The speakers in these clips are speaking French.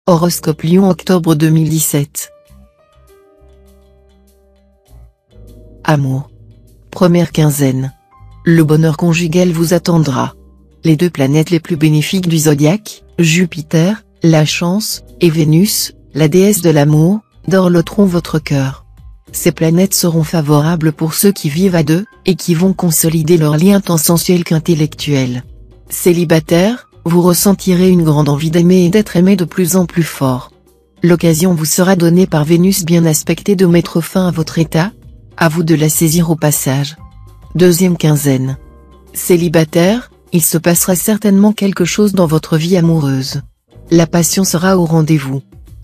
Horoscope Lion octobre 2017. Amour. Première quinzaine. Le bonheur conjugal vous attendra. Les deux planètes les plus bénéfiques du zodiaque, Jupiter, la chance, et Vénus, la déesse de l'amour, dorloteront votre cœur. Ces planètes seront favorables pour ceux qui vivent à deux, et qui vont consolider leur lien tant sensuel qu'intellectuel. Célibataire, vous ressentirez une grande envie d'aimer et d'être aimé de plus en plus fort. L'occasion vous sera donnée par Vénus bien aspectée de mettre fin à votre état. À vous de la saisir au passage. Deuxième quinzaine. Célibataire, il se passera certainement quelque chose dans votre vie amoureuse. La passion sera au rendez-vous.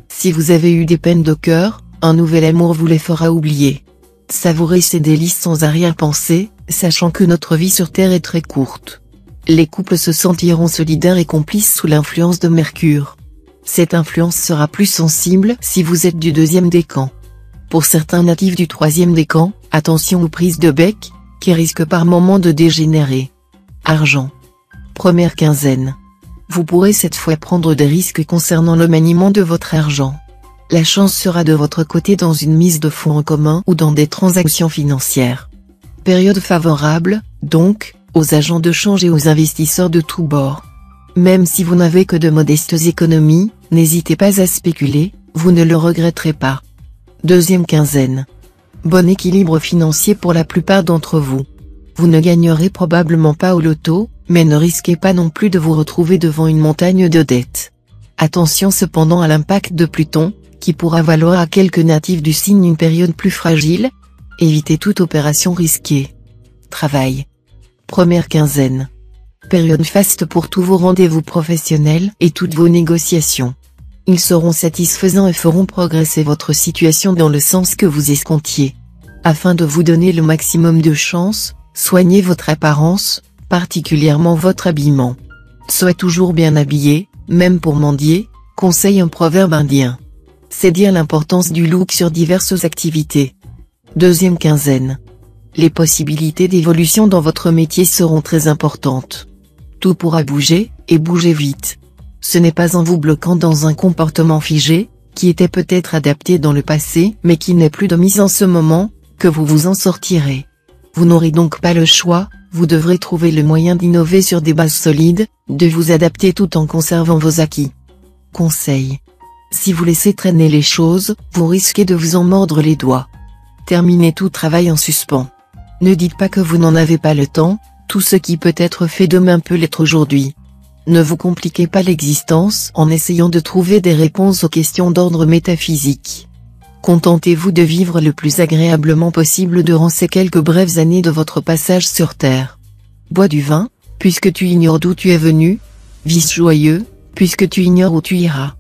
Si vous avez eu des peines de cœur, un nouvel amour vous les fera oublier. Savourez ces délices sans arrière-pensée, sachant que notre vie sur Terre est très courte. Les couples se sentiront solidaires et complices sous l'influence de Mercure. Cette influence sera plus sensible si vous êtes du deuxième décan. Pour certains natifs du troisième décan, attention aux prises de bec, qui risquent par moments de dégénérer. Argent. Première quinzaine. Vous pourrez cette fois prendre des risques concernant le maniement de votre argent. La chance sera de votre côté dans une mise de fonds en commun ou dans des transactions financières. Période favorable, donc, aux agents de change et aux investisseurs de tous bords. Même si vous n'avez que de modestes économies, n'hésitez pas à spéculer, vous ne le regretterez pas. Deuxième quinzaine. Bon équilibre financier pour la plupart d'entre vous. Vous ne gagnerez probablement pas au loto, mais ne risquez pas non plus de vous retrouver devant une montagne de dettes. Attention cependant à l'impact de Pluton, qui pourra valoir à quelques natifs du signe une période plus fragile. Évitez toute opération risquée. Travail. Première quinzaine. Période faste pour tous vos rendez-vous professionnels et toutes vos négociations. Ils seront satisfaisants et feront progresser votre situation dans le sens que vous escomptiez. Afin de vous donner le maximum de chance, soignez votre apparence, particulièrement votre habillement. Soyez toujours bien habillé, même pour mendier, conseille un proverbe indien. C'est dire l'importance du look sur diverses activités. Deuxième quinzaine. Les possibilités d'évolution dans votre métier seront très importantes. Tout pourra bouger, et bouger vite. Ce n'est pas en vous bloquant dans un comportement figé, qui était peut-être adapté dans le passé mais qui n'est plus de mise en ce moment, que vous vous en sortirez. Vous n'aurez donc pas le choix, vous devrez trouver le moyen d'innover sur des bases solides, de vous adapter tout en conservant vos acquis. Conseil. Si vous laissez traîner les choses, vous risquez de vous en mordre les doigts. Terminez tout travail en suspens. Ne dites pas que vous n'en avez pas le temps, tout ce qui peut être fait demain peut l'être aujourd'hui. Ne vous compliquez pas l'existence en essayant de trouver des réponses aux questions d'ordre métaphysique. Contentez-vous de vivre le plus agréablement possible durant ces quelques brèves années de votre passage sur Terre. Bois du vin, puisque tu ignores d'où tu es venu. Vis joyeux, puisque tu ignores où tu iras.